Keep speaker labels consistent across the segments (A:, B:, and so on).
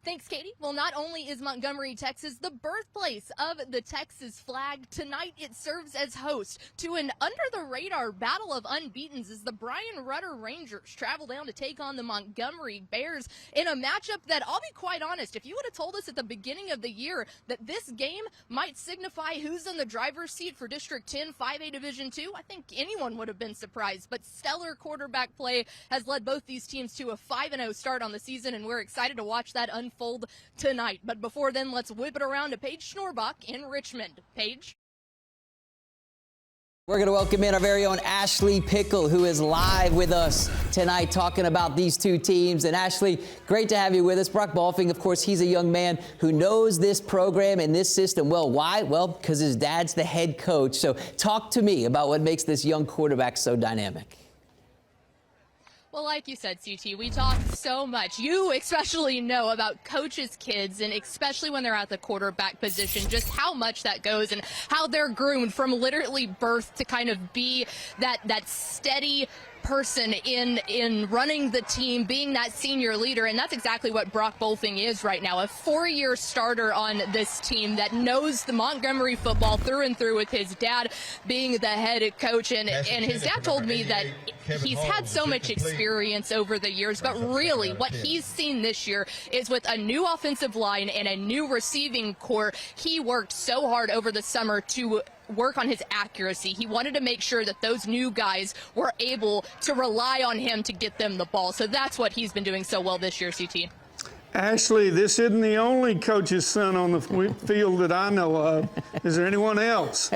A: Thanks, Katie. Well, not only is Montgomery, Texas, the birthplace of the Texas flag, tonight it serves as host to an under-the-radar battle of unbeatens as the Bryan Rudder Rangers travel down to take on the Montgomery Bears in a matchup that, I'll be quite honest, if you would have told us at the beginning of the year that this game might signify who's in the driver's seat for District 10 5A Division II, I think anyone would have been surprised. But stellar quarterback play has led both these teams to a 5-0 start on the season, and we're excited to watch that unfold tonight. But before then, let's whip it around to Paige Schnorbach in Richmond. Paige?
B: We're going to welcome in our very own Ashley Pickle, who is live with us tonight talking about these two teams. And Ashley, great to have you with us. Brock Balfing, of course, he's a young man who knows this program and this system well. Why? Well, because his dad's the head coach. So talk to me about what makes this young quarterback so dynamic.
A: Well, like you said, CT, we talk so much. You especially know about coaches' kids, and especially when they're at the quarterback position, just how much that goes and how they're groomed from literally birth to kind of be that steady person in running the team, being that senior leader. And that's exactly what Brock Balfing is right now, a 4-year starter on this team that knows the Montgomery football through and through, with his dad being the head coach. And his dad told me that he's had so much experience over the years, but really what he's seen this year is with a new offensive line and a new receiving core. He worked so hard over the summer to work on his accuracy. He wanted to make sure that those new guys were able to rely on him to get them the ball. So that's what he's been doing so well this year, CT.
C: Ashley, this isn't the only coach's son on the field that I know of. Is there anyone else?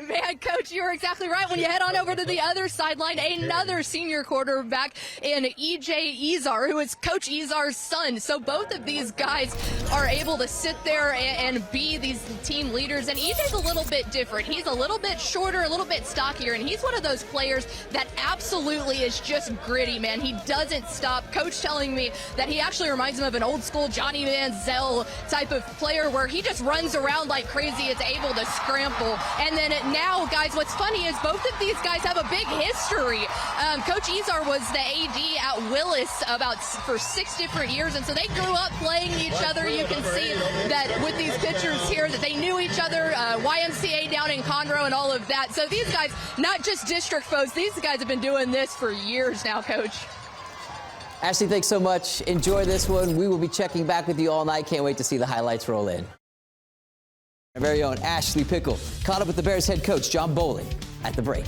A: Man, Coach, you're exactly right. When you head on over to the other sideline, another senior quarterback in E.J. Izar, who is Coach Izar's son. So both of these guys are able to sit there and be these team leaders. And E.J.'s a little bit different. He's a little bit shorter, a little bit stockier, and he's one of those players that absolutely is just gritty, man. He doesn't stop. Coach telling me that he actually reminds him of an old school Johnny Manziel type of player where he just runs around like crazy, is able to scramble. And then now, guys, what's funny is both of these guys have a big history. Coach Izar was the AD at Willis for 6 different years, and so they grew up playing each other. You can see that with these pictures here that they knew each other, YMCA down in Conroe and all of that. So these guys, not just district foes, these guys have been doing this for years now, Coach.
B: Ashley, thanks so much. Enjoy this one. We will be checking back with you all night. Can't wait to see the highlights roll in. Our very own Ashley Pickle caught up with the Bears head coach, John Bowling, at the break.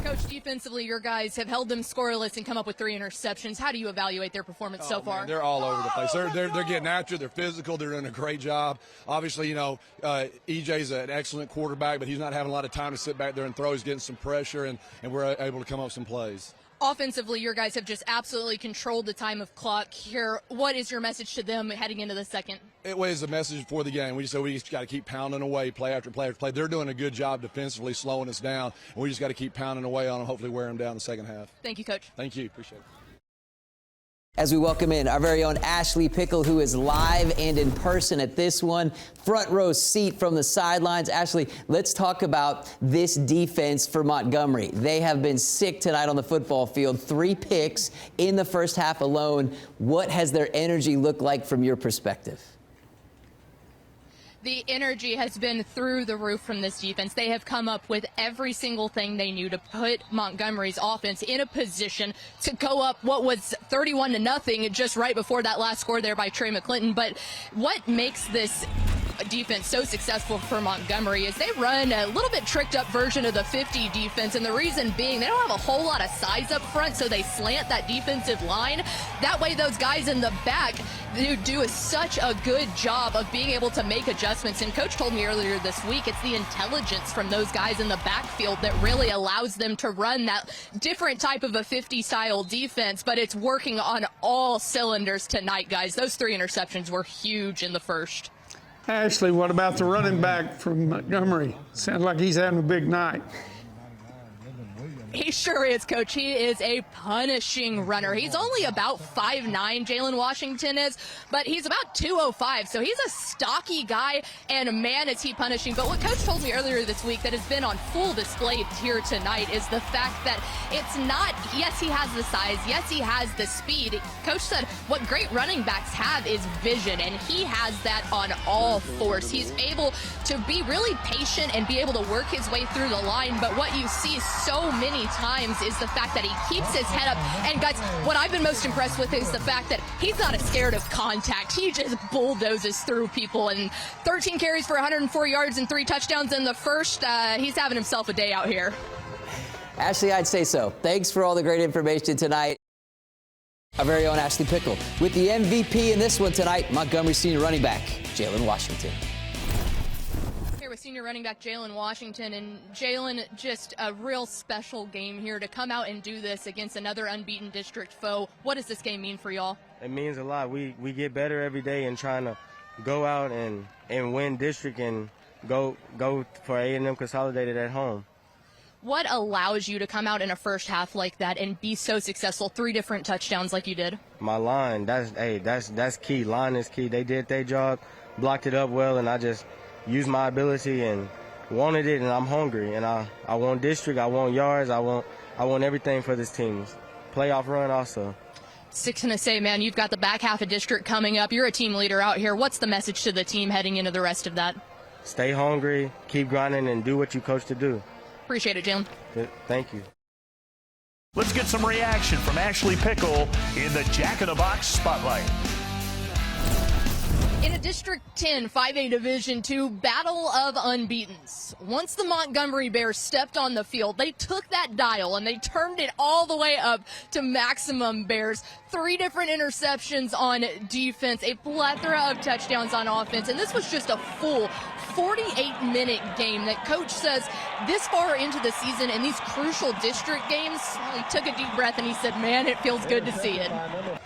A: Coach, defensively, your guys have held them scoreless and come up with 3 interceptions. How do you evaluate their performance so far?
D: Man, they're all over the place. They're getting after it. They're physical. They're doing a great job. Obviously, EJ's an excellent quarterback, but he's not having a lot of time to sit back there and throw. He's getting some pressure, and we're able to come up with some plays.
A: Offensively, your guys have just absolutely controlled the time of clock here. What is your message to them heading into the second?
D: It was a message for the game. We just got to keep pounding away, play after play after play. They're doing a good job defensively, slowing us down, and we just got to keep pounding away on them, hopefully wear them down in the second half.
A: Thank you, Coach.
D: Thank you. Appreciate it.
B: As we welcome in our very own Ashley Pickle, who is live and in person at this one. Front row seat from the sidelines. Ashley, let's talk about this defense for Montgomery. They have been sick tonight on the football field. 3 picks in the first half alone. What has their energy looked like from your perspective?
A: The energy has been through the roof from this defense. They have come up with every single thing they knew to put Montgomery's offense in a position to go up what was 31-0 just right before that last score there by Trey McClinton. But what makes this defense so successful for Montgomery is they run a little bit tricked up version of the 50 defense, and the reason being they don't have a whole lot of size up front, so they slant that defensive line. That way those guys in the back do such a good job of being able to make adjustments. And Coach told me earlier this week it's the intelligence from those guys in the backfield that really allows them to run that different type of a 50 style defense, but it's working on all cylinders tonight, guys. Those 3 interceptions were huge in the first.
C: Ashley, what about the running back from Montgomery? Sounds like he's having a big night.
A: He sure is, Coach. He is a punishing runner. He's only about 5'9", Jalen Washington is, but he's about 205, so he's a stocky guy, and man, is he punishing. But what Coach told me earlier this week that has been on full display here tonight is the fact that it's not, yes, he has the size, yes, he has the speed. Coach said what great running backs have is vision, and he has that on all fours. He's able to be really patient and be able to work his way through the line, but what you see so many times is the fact that he keeps his head up. And guys, what I've been most impressed with is the fact that he's not scared of contact. He just bulldozes through people, and 13 carries for 104 yards and 3 touchdowns in the first. He's having himself a day out here.
B: Ashley, I'd say so. Thanks for all the great information tonight. Our very own Ashley Pickle with the MVP in this one tonight, Montgomery senior running back, Jalen Washington.
A: With senior running back Jalen Washington, and Jalen, just a real special game here to come out and do this against another unbeaten district foe. What does this game mean for y'all?
E: It means a lot. We get better every day in trying to go out and win district and go for A&M Consolidated at home.
A: What allows you to come out in a first half like that and be so successful, 3 different touchdowns like you did?
E: My line, that's key. Line is key. They did their job, blocked it up well, and I just used my ability and wanted it, and I'm hungry, and I want district, I want yards, I want everything for this team. Playoff run also.
A: Six gonna say, man, you've got the back half of district coming up. You're a team leader out here. What's the message to the team heading into the rest of that?
E: Stay hungry, keep grinding, and do what you coach to do.
A: Appreciate it, Jalen.
E: Thank you.
F: Let's get some reaction from Ashley Pickle in the Jack in the Box Spotlight.
A: In a District 10 5A Division II battle of unbeatens, once the Montgomery Bears stepped on the field, they took that dial and they turned it all the way up to maximum Bears. 3 different interceptions on defense, a plethora of touchdowns on offense, and this was just a full 48-minute game that Coach says this far into the season in these crucial district games, he took a deep breath and he said, man, it feels good to see it.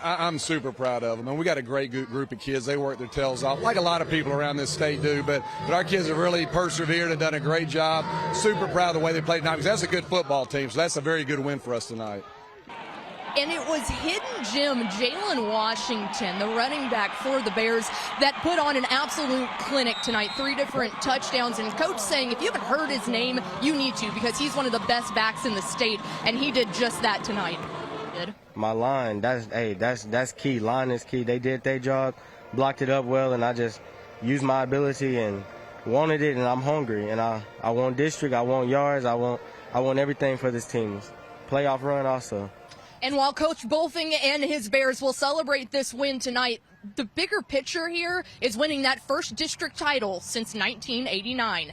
D: I'm super proud of them, and we got a great group of kids. They work their tails off, like a lot of people around this state do, but our kids have really persevered and done a great job. Super proud of the way they played tonight, because that's a good football team, so that's a very good win for us tonight.
A: And it was hidden gem Jalen Washington, the running back for the Bears, that put on an absolute clinic tonight. 3 different touchdowns, and Coach saying if you haven't heard his name, you need to, because he's one of the best backs in the state, and he did just that tonight.
E: My line, that's key. Line is key. They did their job, blocked it up well, and I just used my ability and wanted it, and I'm hungry, and I want district, I want yards, I want everything for this team. Playoff run also.
A: And while Coach Bolfing and his Bears will celebrate this win tonight, the bigger picture here is winning that first district title since 1989.